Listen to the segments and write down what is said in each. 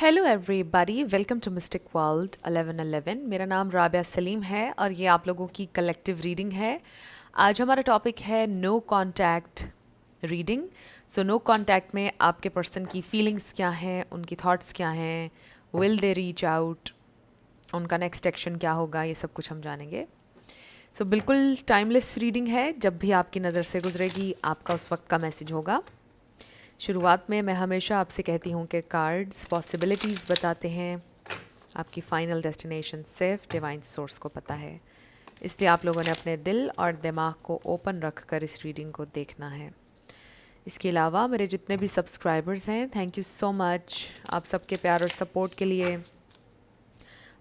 Hello everybody, welcome to mystic world 1111। मेरा नाम राबिया सलीम है और ये आप लोगों की कलेक्टिव रीडिंग है। आज हमारा टॉपिक है no contact reading. So no contact में आपके पर्सन की फीलिंग्स क्या हैं, उनकी थॉट्स क्या हैं, विल दे रीच आउट, उनका नेक्स्ट एक्शन क्या होगा, ये सब कुछ हम जानेंगे। सो बिल्कुल टाइमलेस रीडिंग है, जब भी आपकी नज़र से गुजरेगी आपका उस वक्त का मैसेज होगा। शुरुआत में मैं हमेशा आपसे कहती हूँ कि कार्ड्स पॉसिबिलिटीज़ बताते हैं, आपकी फ़ाइनल डेस्टिनेशन सिर्फ डिवाइन सोर्स को पता है। इसलिए आप लोगों ने अपने दिल और दिमाग को ओपन रख कर इस रीडिंग को देखना है। इसके अलावा मेरे जितने भी सब्सक्राइबर्स हैं, थैंक यू सो मच आप सबके प्यार और सपोर्ट के लिए।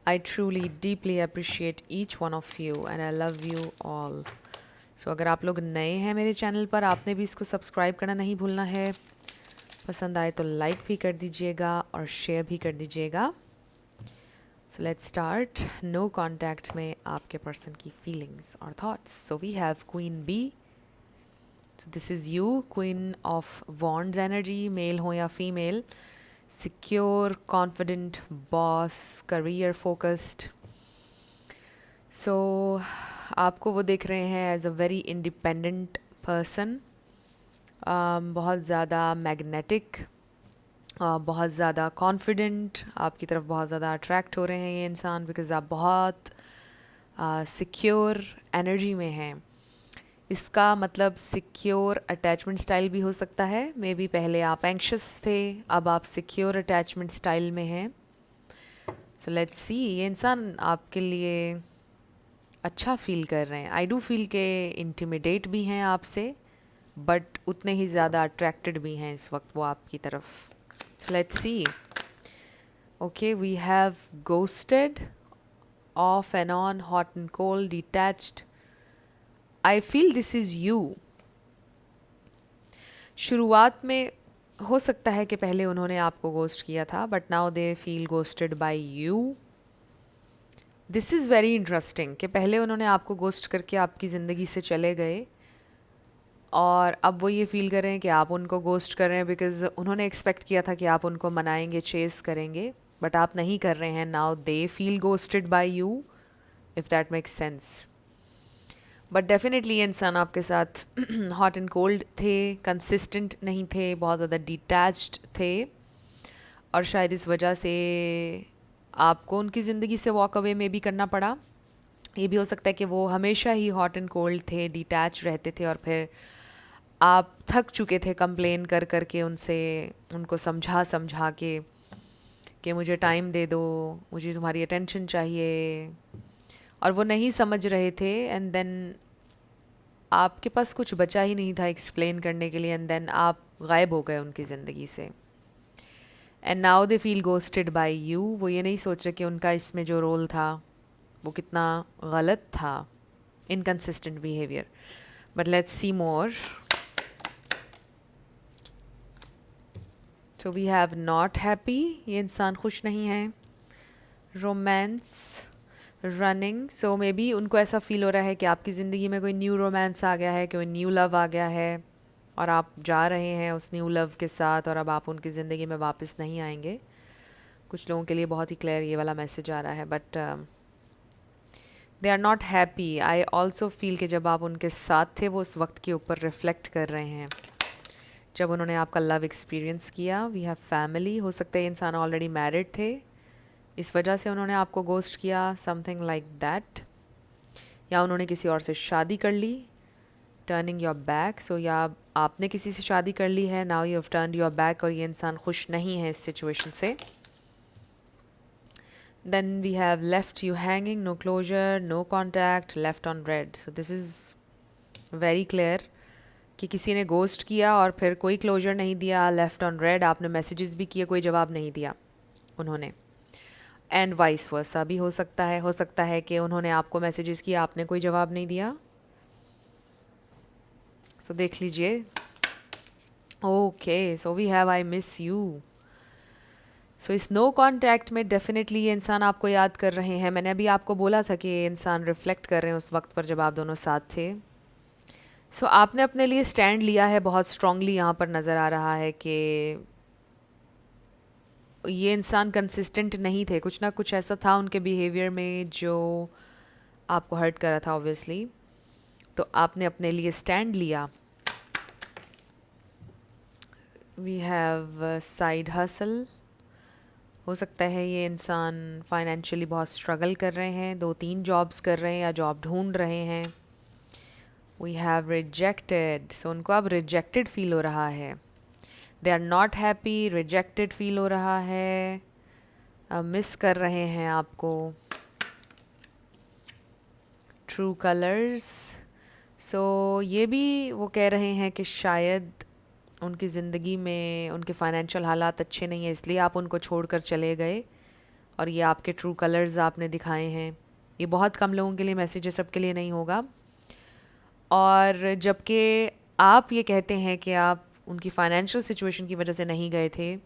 I truly deeply appreciate each one of you and I love you all. So अगर आप लोग नए हैं मेरे चैनल पर, आपने भी इसको सब्सक्राइब करना नहीं भूलना है। पसंद आए तो लाइक भी कर दीजिएगा और शेयर भी कर दीजिएगा। So let's start. No contact में आपके पर्सन की फीलिंग्स और thoughts. So we have queen bee. So this is you, queen of wands energy, male हो या female. Secure, confident, boss, career focused. So आपको वो देख रहे हैं as a very independent person. बहुत ज़्यादा मैग्नेटिक, बहुत ज़्यादा कॉन्फिडेंट, आपकी तरफ बहुत ज़्यादा अट्रैक्ट हो रहे हैं ये इंसान, बिकॉज़ आप बहुत सिक्योर एनर्जी में हैं। इसका मतलब सिक्योर अटैचमेंट स्टाइल भी हो सकता है। मे बी पहले आप एंक्शस थे, अब आप सिक्योर अटैचमेंट स्टाइल में हैं। सो लेट्स सी, ये इंसान आपके लिए अच्छा फील कर रहे हैं। आई डू फील के इंटिमिडेट भी हैं आपसे, बट उतने ही ज़्यादा अट्रैक्टेड भी हैं इस वक्त वो आपकी तरफ। So let's see. Okay, we have ghosted, off and on, hot and cold, detached. I feel this is you. शुरुआत में हो सकता है कि पहले उन्होंने आपको गोस्ट किया था, but now they feel ghosted by you. This is very interesting कि पहले उन्होंने आपको गोस्ट करके आपकी ज़िंदगी से चले गए और अब वो ये फील कर रहे हैं कि आप उनको गोस्ट कर रहे हैं, बिकॉज उन्होंने एक्सपेक्ट किया था कि आप उनको मनाएंगे, चेस करेंगे, बट आप नहीं कर रहे हैं। Now they feel ghosted by you, if that makes sense. But definitely ये इंसान आपके साथ हॉट एंड कोल्ड थे, कंसिस्टेंट नहीं थे, बहुत ज़्यादा डिटैच्ड थे, और शायद इस वजह से आपको उनकी ज़िंदगी से वॉक अवे में भी करना पड़ा। ये भी हो सकता है कि वो हमेशा ही हॉट एंड कोल्ड थे, डिटैच रहते थे, और फिर आप थक चुके थे कंप्लेन कर कर के उनसे, उनको समझा समझा के कि मुझे टाइम दे दो, मुझे तुम्हारी अटेंशन चाहिए, और वो नहीं समझ रहे थे। एंड देन आपके पास कुछ बचा ही नहीं था एक्सप्लेन करने के लिए, एंड देन आप गायब हो गए उनकी ज़िंदगी से। And now they feel ghosted by you. वो ये नहीं सोच रहे कि उनका इसमें जो रोल था वो कितना गलत था, inconsistent behaviour. But let's see more. तो वी हैव नॉट हैप्पी, ये इंसान खुश नहीं है। Romance, running. So may be उनको ऐसा फील हो रहा है कि आपकी ज़िंदगी में कोई न्यू रोमांस आ गया है, कोई न्यू लव आ गया है, और आप जा रहे हैं उस न्यू लव के साथ, और अब आप उनकी ज़िंदगी में वापस नहीं आएंगे। कुछ लोगों के लिए बहुत ही क्लियर ये वाला मैसेज आ रहा है, but they are not happy. I also feel कि जब आप उनके साथ थे वो उस वक्त के ऊपर रिफ्लेक्ट कर रहे हैं, जब उन्होंने आपका लव एक्सपीरियंस किया। वी हैव फैमिली, हो सकता है ये इंसान ऑलरेडी मैरिड थे, इस वजह से उन्होंने आपको गोस्ट किया, समथिंग लाइक दैट। या उन्होंने किसी और से शादी कर ली, टर्निंग योर बैक। सो या आपने किसी से शादी कर ली है, now you have turned your back, और ये इंसान खुश नहीं है इस सिचुएशन से। Then we have left you hanging, no closure, no contact, left on red. So this is very clear कि किसी ने गोस्ट किया और फिर कोई क्लोजर नहीं दिया, लेफ्ट ऑन रेड। आपने मैसेजेस भी किए, कोई जवाब नहीं दिया उन्होंने। एंड वाइस वर्सा भी हो सकता है कि उन्होंने आपको मैसेजेस किया, आपने कोई जवाब नहीं दिया। सो देख लीजिए। Okay, so we have I miss you. So इस नो कांटेक्ट में डेफिनेटली ये इंसान आपको याद कर रहे हैं। मैंने अभी आपको बोला था कि ये इंसान रिफ्लेक्ट कर रहे हैं उस वक्त पर जब आप दोनों साथ थे। सो आपने अपने लिए स्टैंड लिया है बहुत स्ट्रांगली, यहाँ पर नज़र आ रहा है कि ये इंसान कंसिस्टेंट नहीं थे, कुछ ना कुछ ऐसा था उनके बिहेवियर में जो आपको हर्ट करा था ऑब्वियसली। तो आपने अपने लिए स्टैंड लिया। We have side hustle. हो सकता है ये इंसान फाइनेंशियली बहुत स्ट्रगल कर रहे हैं, 2-3 जॉब्स कर रहे हैं या जॉब ढूंढ रहे हैं। वी हैव रिजेक्टेड, सो उनको अब रिजेक्टेड फील हो रहा है। They are not happy, rejected feel हो रहा है, मिस कर रहे हैं आपको। ट्रू कलर्स, सो ये भी वो कह रहे हैं कि शायद उनकी ज़िंदगी में उनके फाइनेंशियल हालात अच्छे नहीं हैं, इसलिए आप उनको छोड़कर चले गए और ये आपके ट्रू कलर्स आपने दिखाए हैं। ये बहुत कम लोगों के लिए मैसेज है, सबके लिए नहीं होगा। और जबकि आप ये कहते हैं कि आप उनकी फाइनेंशियल सिचुएशन की वजह से नहीं गए थे,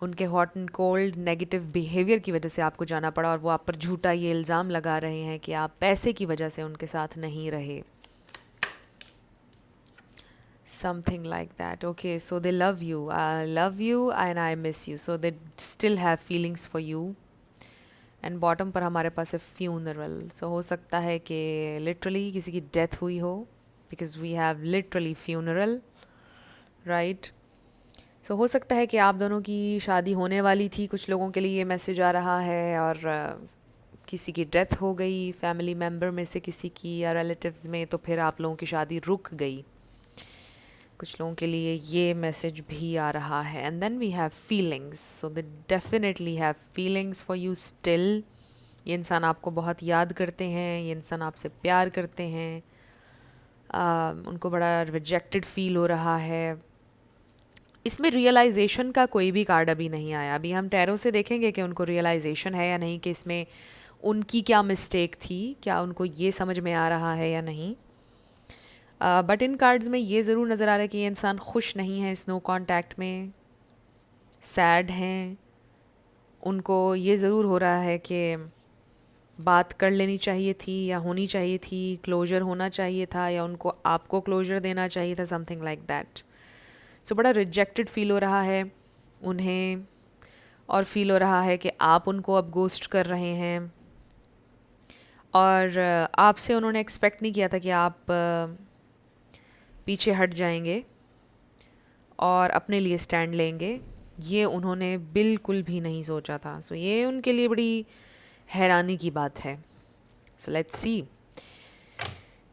उनके hot and cold negative behaviour की वजह से आपको जाना पड़ा, और वो आप पर झूठा ये इल्ज़ाम लगा रहे हैं कि आप पैसे की वजह से उनके साथ नहीं रहे। Something like that. Okay, so they love you. I love you and I miss you. So they still have feelings for you. And bottom पर हमारे पास है फ्यूनरल। सो हो सकता है कि लिटरली किसी की डेथ हुई हो, because we have literally funeral, right. So हो सकता है कि आप दोनों की शादी होने वाली थी, कुछ लोगों के लिए ये मैसेज आ रहा है, और किसी की डेथ हो गई फैमिली मेम्बर में से किसी की या रिलेटिव्स में, तो फिर आप लोगों की शादी रुक गई। कुछ लोगों के लिए ये मैसेज भी आ रहा है। And then we have feelings, so they definitely have feelings for you still. ये इंसान आपको बहुत याद करते हैं, ये इंसान आपसे प्यार करते हैं। उनको बड़ा रिजेक्टेड फील हो रहा है। इसमें रियलाइजेशन का कोई भी कार्ड अभी नहीं आया। अभी हम टैरो से देखेंगे कि उनको रियलाइजेशन है या नहीं, कि इसमें उनकी क्या मिस्टेक थी, क्या उनको ये समझ में आ रहा है या नहीं। बट इन कार्ड्स में ये ज़रूर नज़र आ रहा है कि ये इंसान खुश नहीं है इस नो कॉन्टैक्ट में, सैड हैं। उनको ये ज़रूर हो रहा है कि बात कर लेनी चाहिए थी या होनी चाहिए थी, क्लोजर होना चाहिए था, या उनको आपको क्लोजर देना चाहिए था, समथिंग लाइक दैट। सो बड़ा रिजेक्टेड फील हो रहा है उन्हें, और फील हो रहा है कि आप उनको अब गोस्ट कर रहे हैं, और आपसे उन्होंने एक्सपेक्ट नहीं किया था कि आप पीछे हट जाएंगे और अपने लिए स्टैंड लेंगे। ये उन्होंने बिल्कुल भी नहीं सोचा था। सो ये उनके लिए बड़ी हैरानी की बात है। सो लेट्स सी,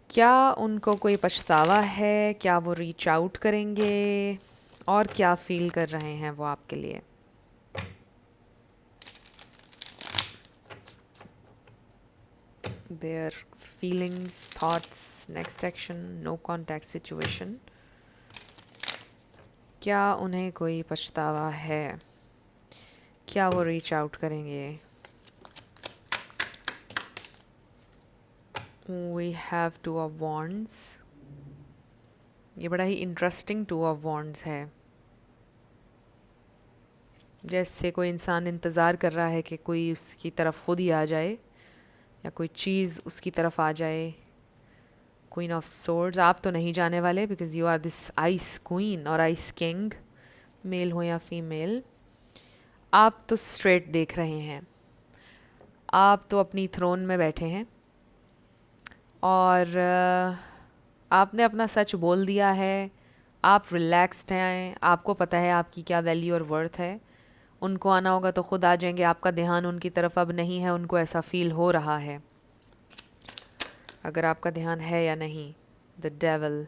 क्या उनको कोई पछतावा है, क्या वो रीच आउट करेंगे, और क्या फील कर रहे हैं वो आपके लिए। Their feelings, thoughts, next action, no contact situation. क्या उन्हें कोई पछतावा है, क्या वो रीच आउट करेंगे। We have two of wands. ये बड़ा ही इंटरेस्टिंग टू ऑफ वॉन्ड्स है। जैसे कोई इंसान इंतज़ार कर रहा है कि कोई उसकी तरफ खुद ही आ जाए, या कोई चीज़ उसकी तरफ आ जाए। क्वीन ऑफ सोर्ड्स, आप तो नहीं जाने वाले, because you are this ice queen और आइस किंग, मेल हो या फीमेल। आप तो स्ट्रेट देख रहे हैं, आप तो अपनी थ्रोन में बैठे हैं, और आपने अपना सच बोल दिया है। आप रिलैक्स्ड हैं, आपको पता है आपकी क्या वैल्यू और वर्थ है। उनको आना होगा तो खुद आ जाएंगे, आपका ध्यान उनकी तरफ अब नहीं है, उनको ऐसा फील हो रहा है। अगर आपका ध्यान है या नहीं, द डेविल।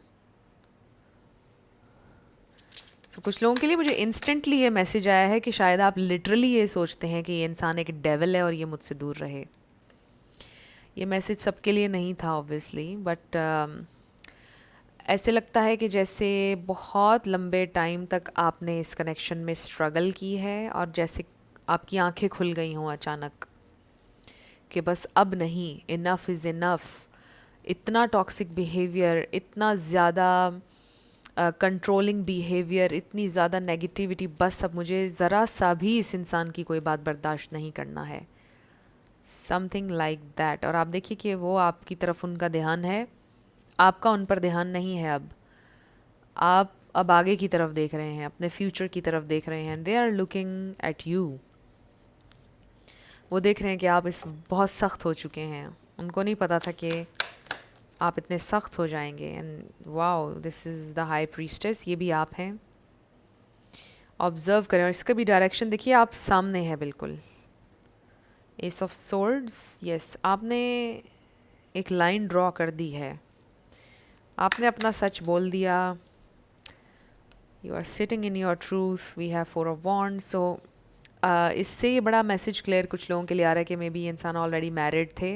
सो कुछ लोगों के लिए मुझे इंस्टेंटली ये मैसेज आया है कि शायद आप लिटरली ये सोचते हैं कि ये इंसान एक डेविल है और ये मुझसे दूर रहे। ये मैसेज सबके लिए नहीं था ऑब्वियसली, बट ऐसे लगता है कि जैसे बहुत लंबे टाइम तक आपने इस कनेक्शन में स्ट्रगल की है, और जैसे आपकी आंखें खुल गई हों अचानक कि बस अब नहीं, इनफ इज़ इनफ। इतना टॉक्सिक बिहेवियर, इतना ज़्यादा कंट्रोलिंग बिहेवियर, इतनी ज़्यादा नेगेटिविटी, बस अब मुझे ज़रा सा भी इस इंसान की कोई बात बर्दाश्त नहीं करना है, समथिंग लाइक दैट। और आप देखिए कि वो आपकी तरफ उनका ध्यान है, आपका उन पर ध्यान नहीं है। अब आप अब आगे की तरफ देख रहे हैं, अपने फ्यूचर की तरफ देख रहे हैं. They are looking at you. वो देख रहे हैं कि आप इस बहुत सख्त हो चुके हैं. उनको नहीं पता था कि आप इतने सख्त हो जाएंगे. And wow, this is the high priestess. ये भी आप हैं. ऑब्जर्व करें और इसका भी डायरेक्शन देखिए, आप सामने है बिल्कुल. S of swords. यस, आपने एक लाइन ड्रॉ कर दी है. आपने अपना सच बोल दिया. You are sitting in your truth. We have 4 of wands. So इससे ये बड़ा मैसेज क्लियर कुछ लोगों के लिए आ रहा है कि मे बी ये इंसान ऑलरेडी मैरिड थे,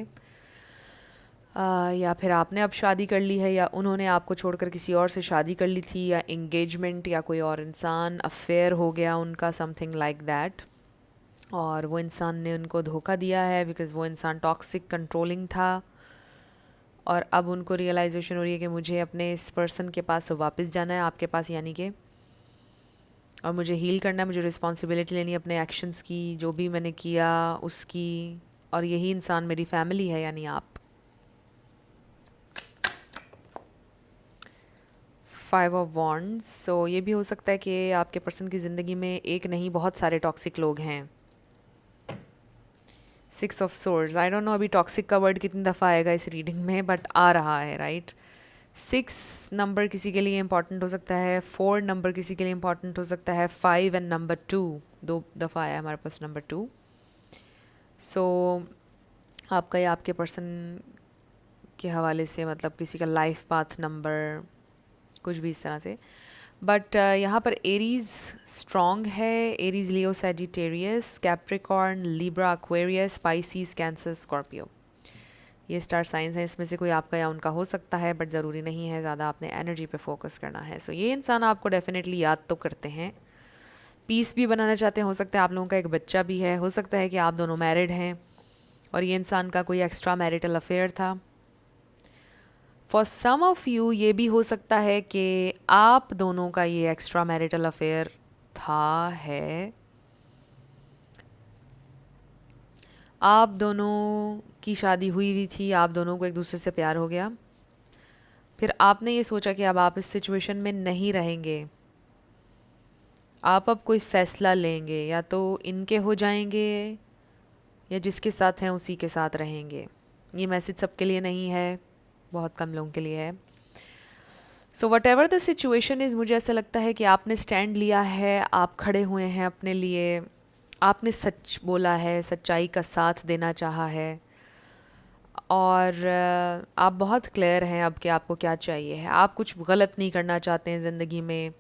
या फिर आपने अब शादी कर ली है, या उन्होंने आपको छोड़कर किसी और से शादी कर ली थी, या एंगेजमेंट या कोई और इंसान, अफेयर हो गया उनका, समथिंग लाइक दैट. और वो इंसान ने उनको धोखा दिया है बिकॉज़ वो इंसान टॉक्सिक कंट्रोलिंग था. और अब उनको रियलाइजेशन हो रही है कि मुझे अपने इस पर्सन के पास वापस जाना है, आपके पास यानी कि, और मुझे हील करना है. मुझे रिस्पॉन्सिबिलिटी लेनी है अपने एक्शंस की, जो भी मैंने किया उसकी. और यही इंसान मेरी फैमिली है, यानी आप. 5 ऑफ वॉन्ड्स. सो ये भी हो सकता है कि आपके पर्सन की ज़िंदगी में एक नहीं बहुत सारे टॉक्सिक लोग हैं. 6 of swords. I don't know अभी टॉक्सिक का वर्ड कितनी दफ़ा आएगा इस रीडिंग में, बट आ रहा है, राइट. 6 नंबर किसी के लिए इंपॉर्टेंट हो सकता है. 4 नंबर किसी के लिए इंपॉर्टेंट हो सकता है. 5 एंड नंबर 2 दो दफ़ा आया हमारे पास नंबर 2. सो आपका या आपके पर्सन के हवाले से, मतलब किसी का लाइफ पाथ नंबर कुछ भी इस तरह से. बट यहाँ पर एरीज स्ट्रॉन्ग है. Aries, Leo, Sagittarius, Capricorn, Libra, Aquarius, Pisces, Cancer, Scorpio. ये स्टार साइंस हैं. इसमें से कोई आपका या उनका हो सकता है, बट ज़रूरी नहीं है. ज़्यादा आपने एनर्जी पे फोकस करना है. सो ये इंसान आपको डेफिनेटली याद तो करते हैं, पीस भी बनाना चाहते हैं. हो सकता है आप लोगों का एक बच्चा भी है. हो सकता है कि आप दोनों मैरिड हैं और ये इंसान का कोई एक्स्ट्रा मैरिटल अफेयर था. फॉर सम ऑफ यू ये भी हो सकता है कि आप दोनों का ये एक्स्ट्रा मैरिटल अफेयर था, है. आप दोनों की शादी हुई हुई थी, आप दोनों को एक दूसरे से प्यार हो गया. फिर आपने ये सोचा कि अब आप इस सिचुएशन में नहीं रहेंगे. आप अब कोई फ़ैसला लेंगे, या तो इनके हो जाएंगे या जिसके साथ हैं उसी के साथ रहेंगे. ये मैसेज सबके लिए नहीं है, बहुत कम लोगों के लिए है. So what ever the situation is, मुझे ऐसा लगता है कि आपने स्टैंड लिया है, आप खड़े हुए हैं अपने लिए. आपने सच बोला है, सच्चाई का साथ देना चाहा है. और आप बहुत क्लियर हैं अब कि आपको क्या चाहिए है. आप कुछ गलत नहीं करना चाहते हैं ज़िंदगी में.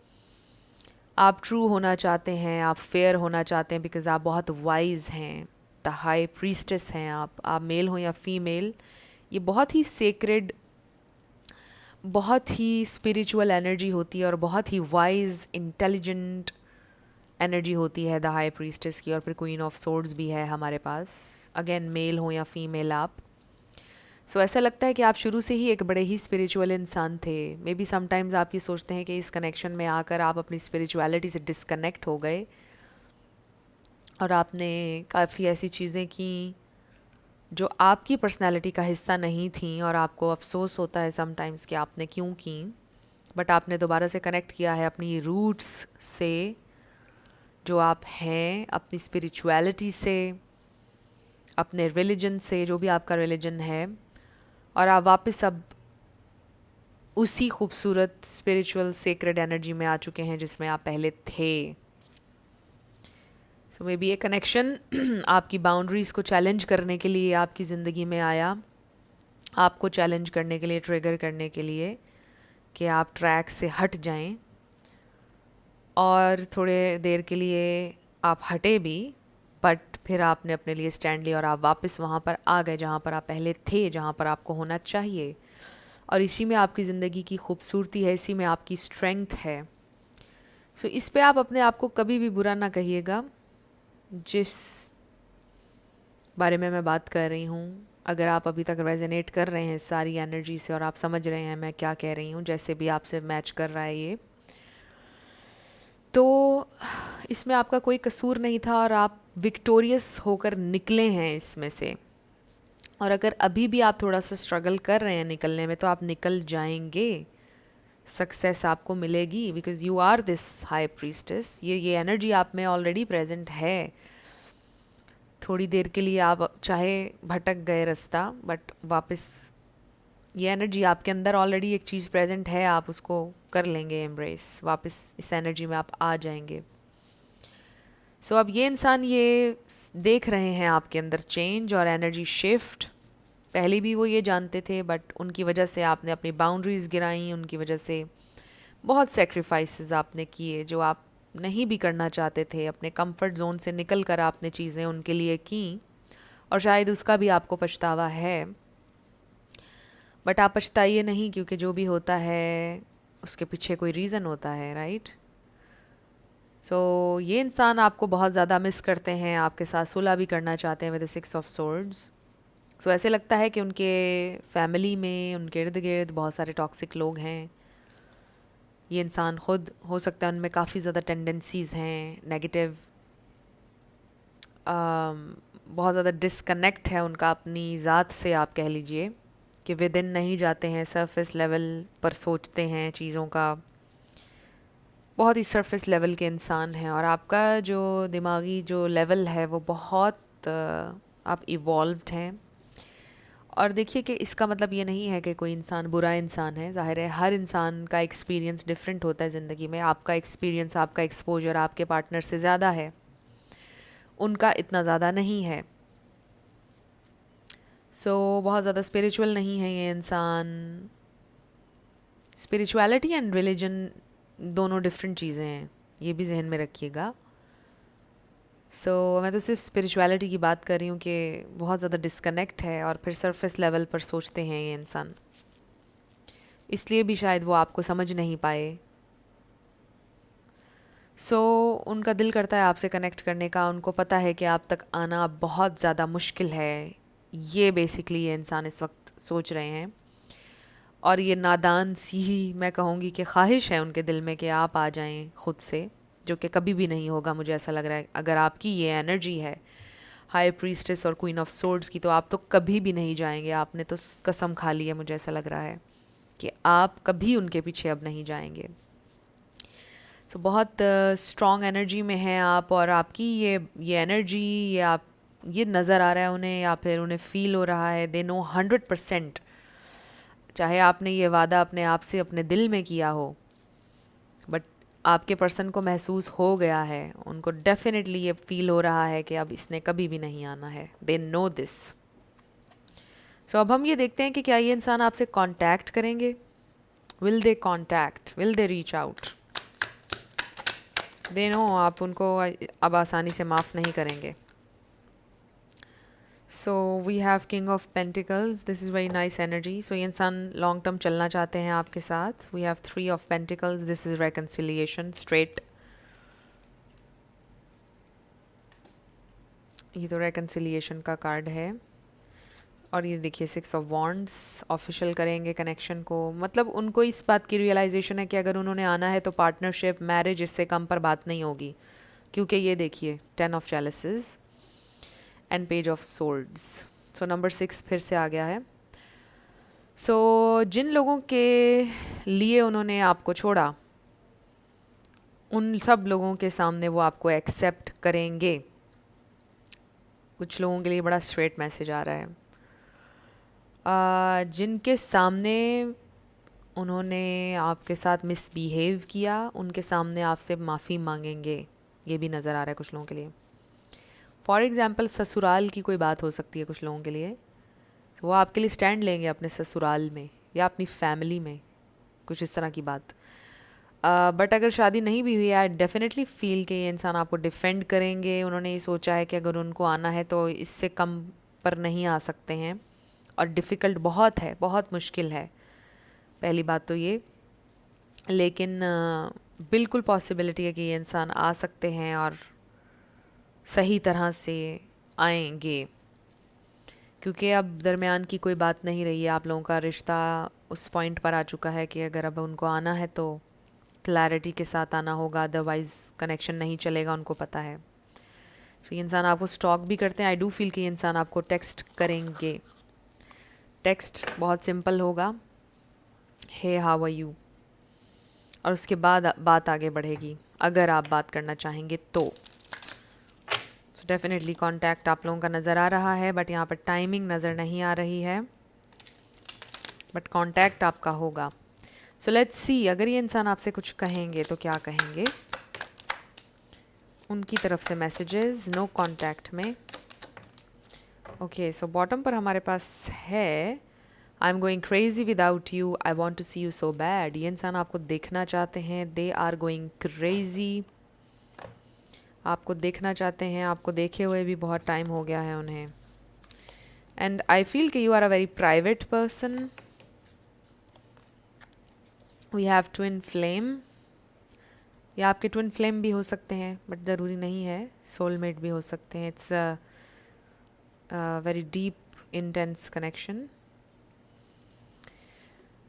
आप ट्रू होना चाहते हैं, आप फेयर होना चाहते हैं, बिकॉज़ आप बहुत वाइज हैं. द हाई प्रीस्टेस हैं आप मेल हो या फीमेल. ये बहुत ही सेक्रेड, बहुत ही स्पिरिचुअल एनर्जी होती है और बहुत ही वाइज इंटेलिजेंट एनर्जी होती है द हाई प्रीस्टेस की. और फिर क्वीन ऑफ सोर्ड्स भी है हमारे पास. अगेन मेल हो या फीमेल आप. सो ऐसा लगता है कि आप शुरू से ही एक बड़े ही स्पिरिचुअल इंसान थे. मे बी समटाइम्स आप ये सोचते हैं कि इस कनेक्शन में आकर आप अपनी स्पिरिचुअलिटी से डिस्कनेक्ट हो गए और आपने काफ़ी ऐसी चीज़ें की जो आपकी पर्सनैलिटी का हिस्सा नहीं थी, और आपको अफसोस होता है समटाइम्स कि आपने क्यों की. बट आपने दोबारा से कनेक्ट किया है अपनी रूट्स से, जो आप हैं, अपनी स्पिरिचुअलिटी से, अपने रिलीजन से, जो भी आपका रिलीजन है. और आप वापस अब उसी खूबसूरत स्पिरिचुअल सेक्रेड एनर्जी में आ चुके हैं जिसमें आप पहले थे. सो मे बी ये कनेक्शन आपकी बाउंड्रीज़ को चैलेंज करने के लिए आपकी ज़िंदगी में आया, आपको चैलेंज करने के लिए, ट्रिगर करने के लिए कि आप ट्रैक से हट जाएं. और थोड़े देर के लिए आप हटे भी, बट फिर आपने अपने लिए स्टैंड लिया और आप वापस वहाँ पर आ गए जहाँ पर आप पहले थे, जहाँ पर आपको होना चाहिए. और इसी में आपकी ज़िंदगी की खूबसूरती है, इसी में आपकी स्ट्रेंथ है. सो इस पे आप अपने आप को कभी भी बुरा ना कहिएगा. जिस बारे में मैं बात कर रही हूँ, अगर आप अभी तक रेजोनेट कर रहे हैं सारी एनर्जी से और आप समझ रहे हैं मैं क्या कह रही हूँ, जैसे भी आपसे मैच कर रहा है ये, तो इसमें आपका कोई कसूर नहीं था और आप विक्टोरियस होकर निकले हैं इसमें से. और अगर अभी भी आप थोड़ा सा स्ट्रगल कर रहे हैं निकलने में, तो आप निकल जाएंगे. सक्सेस आपको मिलेगी, because you are this high priestess. ये एनर्जी आप में ऑलरेडी प्रेजेंट है। थोड़ी देर के लिए आप चाहे भटक गए रास्ता, बट वापस ये एनर्जी आपके अंदर ऑलरेडी एक चीज़ प्रेजेंट है, आप उसको कर लेंगे एम्ब्रेस, वापस इस एनर्जी में आप आ जाएंगे। सो अब ये इंसान ये देख रहे हैं आपके अंदर चेंज और एनर्जी शिफ्ट। पहले भी वो ये जानते थे, बट उनकी वजह से आपने अपनी बाउंड्रीज़ गिराई, उनकी वजह से बहुत सेक्रीफाइसेस आपने किए जो आप नहीं भी करना चाहते थे। अपने कंफर्ट जोन से निकल कर आपने चीज़ें उनके लिए की, और शायद उसका भी आपको पछतावा है। बट आप पछताइए नहीं, क्योंकि जो भी होता है उसके पीछे कोई रीज़न होता है, राइट। सो ये इंसान आपको बहुत ज़्यादा मिस करते हैं, आपके साथ सुलह भी करना चाहते हैं विद द 6 ऑफ सोर्ड्स। सो ऐसे लगता है कि उनके फैमिली में, उनके इर्द गिर्द बहुत सारे टॉक्सिक लोग हैं। ये इंसान खुद हो सकता है उनमें काफ़ी ज़्यादा टेंडेंसीज़ हैं नेगेटिव, बहुत ज़्यादा डिसकनेक्ट है उनका अपनी ज़ात से, आप कह लीजिए कि विद इन नहीं जाते हैं, सरफेस लेवल पर सोचते हैं चीज़ों का, बहुत ही सरफेस लेवल के इंसान हैं। और आपका जो दिमागी जो लेवल है वो बहुत आप इवॉल्व्ड हैं। और देखिए कि इसका मतलब ये नहीं है कि कोई इंसान बुरा इंसान है। ज़ाहिर है हर इंसान का एक्सपीरियंस डिफरेंट होता है ज़िंदगी में। आपका एक्सपीरियंस, आपका एक्सपोजर आपके पार्टनर से ज़्यादा है, उनका इतना ज़्यादा नहीं है। बहुत ज़्यादा स्पिरिचुअल नहीं है ये इंसान। स्पिरिचुअलिटी एंड रिलीजन दोनों डिफरेंट चीज़ें हैं, ये भी जहन में रखिएगा। मैं तो सिर्फ स्पिरिचुअलिटी की बात कर रही हूँ कि बहुत ज़्यादा डिस्कनेक्ट है, और फिर सरफेस लेवल पर सोचते हैं ये इंसान, इसलिए भी शायद वो आपको समझ नहीं पाए। उनका दिल करता है आपसे कनेक्ट करने का, उनको पता है कि आप तक आना बहुत ज़्यादा मुश्किल है। ये बेसिकली ये इंसान इस वक्त सोच रहे हैं, और ये नादान सी मैं कहूँगी कि ख्वाहिश है उनके दिल में कि आप आ जाएं खुद से, जो कि कभी भी नहीं होगा। मुझे ऐसा लग रहा है अगर आपकी ये एनर्जी है हाई प्रीस्टेस और क्वीन ऑफ सोर्ड्स की, तो आप तो कभी भी नहीं जाएंगे। आपने तो कसम खा ली है, मुझे ऐसा लग रहा है कि आप कभी उनके पीछे अब नहीं जाएंगे। बहुत स्ट्रॉन्ग एनर्जी में हैं आप, और आपकी ये एनर्जी, ये नज़र आ रहा है उन्हें, या फिर उन्हें फील हो रहा है। दे नो 100%, चाहे आपने ये वादा अपने आप से अपने दिल में किया हो, बट आपके पर्सन को महसूस हो गया है, उनको डेफिनेटली ये फील हो रहा है कि अब इसने कभी भी नहीं आना है। They know this. अब हम ये देखते हैं कि क्या ये इंसान आपसे कांटेक्ट करेंगे। Will they contact, will they reach out. They know आप उनको अब आसानी से माफ़ नहीं करेंगे। We have king of pentacles, this is very nice energy. ये इंसान लॉन्ग टर्म चलना चाहते हैं आपके साथ। We have 3 of pentacles, this is reconciliation straight. ये तो रेकन्सिलिएशन का कार्ड है। और ये देखिए 6 ऑफ वॉन्ड्स, ऑफिशियल करेंगे कनेक्शन को। मतलब उनको इस बात की रियलाइजेशन है कि अगर उन्होंने आना है तो पार्टनरशिप, मैरिज, इससे कम पर बात नहीं होगी, क्योंकि ये देखिए 10 of chalices and page of swords. Number 6 फिर से आ गया है। जिन लोगों के लिए उन्होंने आपको छोड़ा, उन सब लोगों के सामने वो आपको एक्सेप्ट करेंगे। कुछ लोगों के लिए बड़ा स्ट्रेट मैसेज आ रहा है। जिनके सामने उन्होंने आपके साथ मिसबिहेव किया, उनके सामने आपसे माफ़ी मांगेंगे, ये भी नज़र आ रहा है कुछ लोगों के लिए। फॉर एग्ज़ाम्पल ससुराल की कोई बात हो सकती है कुछ लोगों के लिए। वो आपके लिए स्टैंड लेंगे अपने ससुराल में या अपनी फैमिली में, कुछ इस तरह की बात। बट अगर शादी नहीं भी हुई, आई डेफिनेटली फील कि ये इंसान आपको डिफेंड करेंगे। उन्होंने ये सोचा है कि अगर उनको आना है तो इससे कम पर नहीं आ सकते हैं, और डिफ़िकल्ट बहुत है, बहुत मुश्किल है, पहली बात तो ये। लेकिन बिल्कुल पॉसिबिलिटी है कि ये इंसान आ सकते हैं और सही तरह से आएंगे, क्योंकि अब दरमियान की कोई बात नहीं रही है। आप लोगों का रिश्ता उस पॉइंट पर आ चुका है कि अगर अब उनको आना है तो क्लैरिटी के साथ आना होगा, अदरवाइज़ कनेक्शन नहीं चलेगा, उनको पता है। ये इंसान आपको स्टॉक भी करते हैं। आई डू फील कि ये इंसान आपको टेक्स्ट करेंगे। टेक्स्ट बहुत सिंपल होगा, हे हाउ आर यू, और उसके बाद बात आगे बढ़ेगी अगर आप बात करना चाहेंगे तो। सो डेफिनेटली कांटेक्ट आप लोगों का नज़र आ रहा है, बट यहाँ पर टाइमिंग नज़र नहीं आ रही है, बट कांटेक्ट आपका होगा। सो लेट्स सी, अगर ये इंसान आपसे कुछ कहेंगे तो क्या कहेंगे। उनकी तरफ से मैसेजेस नो कांटेक्ट में। ओके, सो बॉटम पर हमारे पास है I am going crazy without you, I want to see you so bad. ये इंसान आपको देखना चाहते हैं, दे आर गोइंग क्रेजी, आपको देखना चाहते हैं, आपको देखे हुए भी बहुत टाइम हो गया है उन्हें। एंड आई फील कि you are a very private person. We have twin flame, या आपके ट्विन फ्लेम भी हो सकते हैं, बट ज़रूरी नहीं है, सोलमेट भी हो सकते हैं। It's very deep intense connection.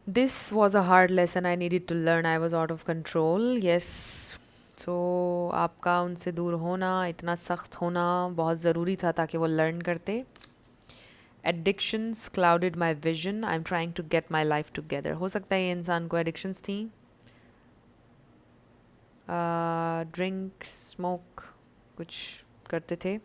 This was a hard lesson I needed to learn. I was out of control. Yes. So आपका उनसे दूर होना, इतना सख्त होना बहुत ज़रूरी था ताकि वो लर्न करते। Addictions clouded my vision. I'm trying to get my life together. हो सकता है ये इंसान को addictions थी, ड्रिंक स्मोक कुछ करते थे।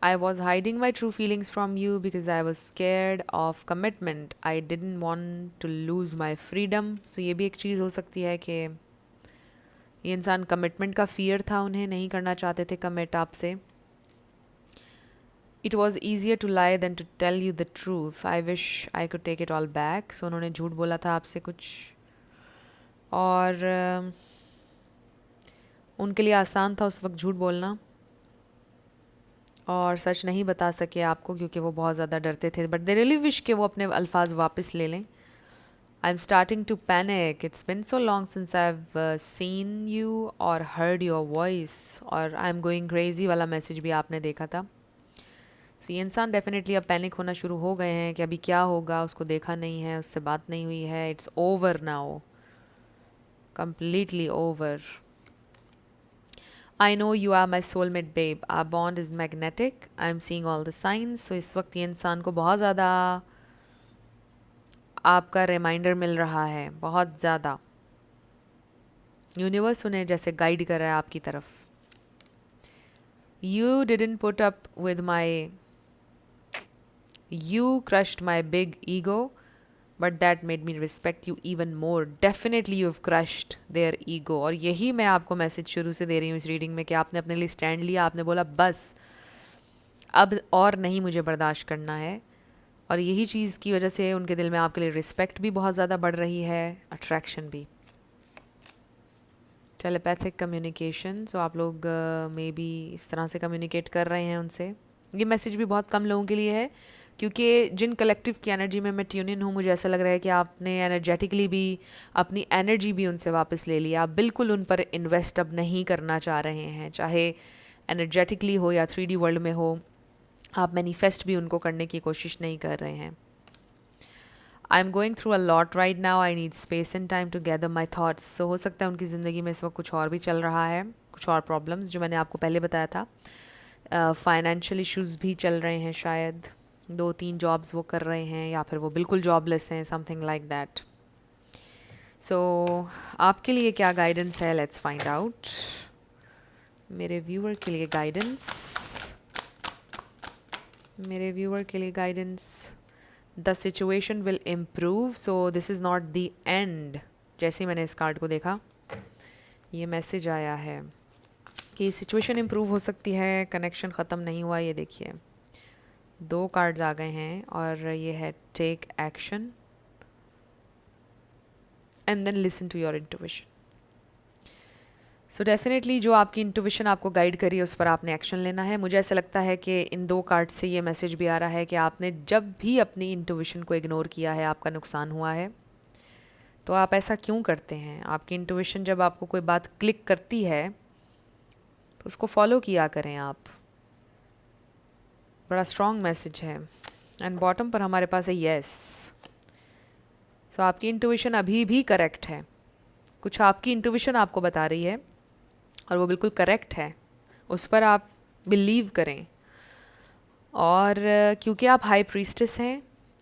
I was hiding my true feelings from you because I was scared of commitment. I didn't want to lose my freedom. So ये भी एक चीज़ हो सकती है कि ये इंसान कमिटमेंट का फियर था, उन्हें नहीं करना चाहते थे कमिट आपसे। It was easier to lie than to tell you the truth. I wish I could take it all back. So उन्होंने झूठ बोला था आपसे कुछ, और उनके लिए आसान था उस वक्त झूठ बोलना, और सच नहीं बता सके आपको क्योंकि वो बहुत ज़्यादा डरते थे, बट दे रियली विश कि वो अपने अल्फाज वापस ले लें। I am starting to panic, it's been so long since I have seen you or heard your voice, और आई एम गोइंग क्रेजी वाला मैसेज भी आपने देखा था। सो ये इंसान डेफिनेटली अब पैनिक होना शुरू हो गए हैं कि अभी क्या होगा, उसको देखा नहीं है, उससे बात नहीं हुई है, it's over now, completely over. I know you are my soulmate babe. Our bond is magnetic. I'm seeing all the signs. So इस वक्त ये इंसान को बहुत ज़्यादा आपका रिमाइंडर मिल रहा है, बहुत ज़्यादा। यूनिवर्स उन्हें जैसे गाइड कर रहा है आपकी तरफ। You didn't put up with my, you crushed my big ego, but that made me respect you even more. Definitely you've crushed their ego. और यही मैं आपको मैसेज शुरू से दे रही हूँ इस रीडिंग में कि आपने अपने लिए स्टैंड लिया, आपने बोला बस अब और नहीं मुझे बर्दाश्त करना है, और यही चीज़ की वजह से उनके दिल में आपके लिए रिस्पेक्ट भी बहुत ज़्यादा बढ़ रही है, अट्रैक्शन भी। टेलीपैथिक कम्युनिकेशन, सो आप लोग मे बी इस तरह से कम्युनिकेट कर रहे हैं उनसे। ये मैसेज भी बहुत कम लोगों के लिए है, क्योंकि जिन कलेक्टिव की एनर्जी में मैं ट्यून इन हूँ, मुझे ऐसा लग रहा है कि आपने एनर्जेटिकली भी अपनी एनर्जी भी उनसे वापस ले लिया। आप बिल्कुल उन पर इन्वेस्ट अब नहीं करना चाह रहे हैं, चाहे एनर्जेटिकली हो या 3D वर्ल्ड में हो। आप मैनिफेस्ट भी उनको करने की कोशिश नहीं कर रहे हैं। I am going through a lot right now, I need space and time to gather my thoughts. So हो सकता है उनकी ज़िंदगी में इस वक्त कुछ और भी चल रहा है, कुछ और प्रॉब्लम्स जो मैंने आपको पहले बताया था। फाइनेंशियल इश्यूज़ भी चल रहे हैं, शायद 2-3 जॉब्स वो कर रहे हैं, या फिर वो बिल्कुल जॉबलेस हैं, समथिंग लाइक दैट। सो आपके लिए क्या गाइडेंस है, लेट्स फाइंड आउट। मेरे व्यूअर के लिए गाइडेंस, मेरे व्यूअर के लिए guidance, the situation will improve, so this is not the end. जैसे ही मैंने इस कार्ड को देखा, ये मैसेज आया है कि सिचुएशन इम्प्रूव हो सकती है, कनेक्शन ख़त्म नहीं हुआ। ये देखिए 2 कार्ड्स आ गए हैं, और ये है take action and then listen to your intuition. So definitely जो आपकी इंट्यूशन आपको गाइड करी है उस पर आपने एक्शन लेना है। मुझे ऐसा लगता है कि इन 2 कार्ड से ये मैसेज भी आ रहा है कि आपने जब भी अपनी इंट्यूशन को इग्नोर किया है, आपका नुकसान हुआ है। तो आप ऐसा क्यों करते हैं? आपकी इंट्यूशन जब आपको कोई बात क्लिक करती है तो उसको फॉलो किया करें आप। बड़ा स्ट्रॉन्ग मैसेज है। एंड बॉटम पर हमारे पास है येस। सो आपकी इंट्यूशन अभी भी करेक्ट है। कुछ आपकी इंट्यूशन आपको बता रही है और वो बिल्कुल करेक्ट है, उस पर आप बिलीव करें। और क्योंकि आप हाई प्रीस्टेस हैं,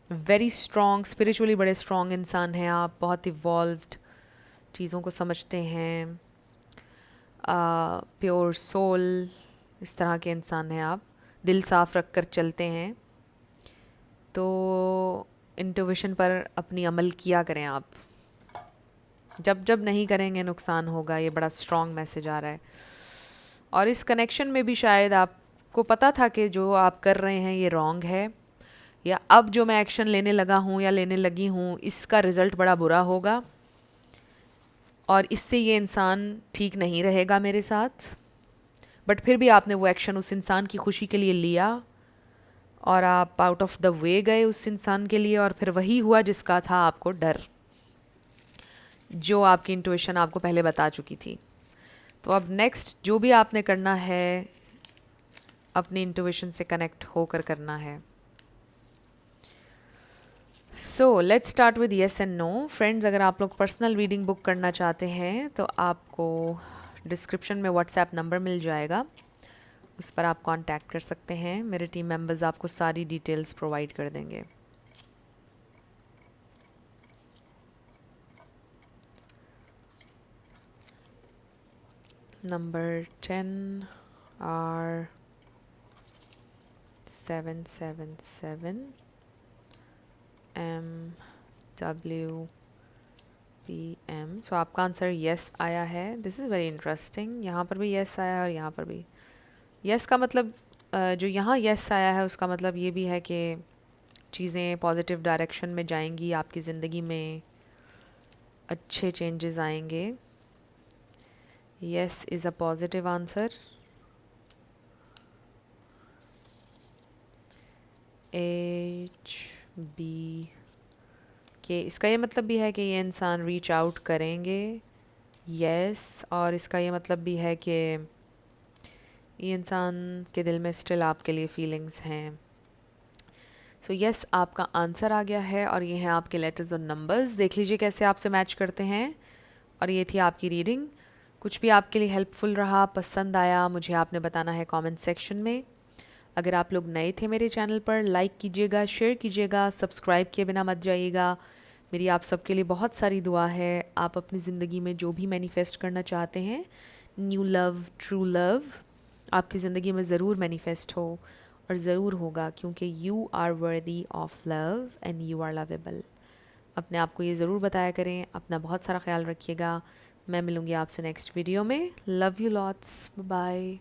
वेरी स्ट्रॉन्ग, स्पिरिचुअली बड़े स्ट्रॉन्ग इंसान हैं आप, बहुत इवॉल्व्ड, चीज़ों को समझते हैं, प्योर सोल, इस तरह के इंसान हैं आप, दिल साफ रख कर चलते हैं, तो इंट्यूशन पर अपनी अमल किया करें आप। जब जब नहीं करेंगे नुकसान होगा, ये बड़ा स्ट्रॉन्ग मैसेज आ रहा है। और इस कनेक्शन में भी शायद आपको पता था कि जो आप कर रहे हैं ये रॉन्ग है, या अब जो मैं एक्शन लेने लगा हूँ या लेने लगी हूँ इसका रिज़ल्ट बड़ा बुरा होगा और इससे ये इंसान ठीक नहीं रहेगा मेरे साथ। बट फिर भी आपने वो एक्शन उस इंसान की खुशी के लिए लिया और आप आउट ऑफ द वे गए उस इंसान के लिए, और फिर वही हुआ जिसका था आपको डर, जो आपकी इंट्यूशन आपको पहले बता चुकी थी। तो अब नेक्स्ट जो भी आपने करना है अपनी इंट्यूशन से कनेक्ट होकर करना है। So let's start with yes and no. Friends, अगर आप लोग पर्सनल रीडिंग बुक करना चाहते हैं तो आपको डिस्क्रिप्शन में व्हाट्सएप नंबर मिल जाएगा, उस पर आप कांटेक्ट कर सकते हैं। मेरे टीम मेंबर्स आपको सारी डिटेल्स प्रोवाइड कर देंगे। Number 10 are 777 MWPM। सो आपका आंसर येस आया है। This is very interesting. यहाँ पर भी येस आया है और यहाँ पर भी येस का मतलब, जो यहाँ येस आया है उसका मतलब ये भी है कि चीज़ें पॉजिटिव डायरेक्शन में जाएंगी, आपकी ज़िंदगी में अच्छे चेंजेस आएंगे। Yes is a positive answer. HB के इसका ये मतलब भी है कि ये इंसान रीच आउट करेंगे। येस, और इसका ये मतलब भी है कि ये इंसान के दिल में स्टिल आपके लिए फीलिंग्स हैं। सो येस आपका आंसर आ गया है और ये हैं आपके लेटर्स और नंबर्स। देख लीजिए कैसे आपसे मैच करते हैं। और ये थी आपकी रीडिंग। कुछ भी आपके लिए हेल्पफुल रहा, पसंद आया, मुझे आपने बताना है कमेंट सेक्शन में। अगर आप लोग नए थे मेरे चैनल पर, लाइक कीजिएगा, शेयर कीजिएगा, सब्सक्राइब किए बिना मत जाइएगा। मेरी आप सबके लिए बहुत सारी दुआ है। आप अपनी ज़िंदगी में जो भी मैनिफेस्ट करना चाहते हैं, न्यू लव, ट्रू लव, आपकी ज़िंदगी में ज़रूर मैनिफेस्ट हो और ज़रूर होगा, क्योंकि you are worthy of love and you are lovable. अपने आप को ये ज़रूर बताया करें। अपना बहुत सारा ख्याल रखिएगा। मैं मिलूँगी आपसे नेक्स्ट वीडियो में। Love you lots, bye.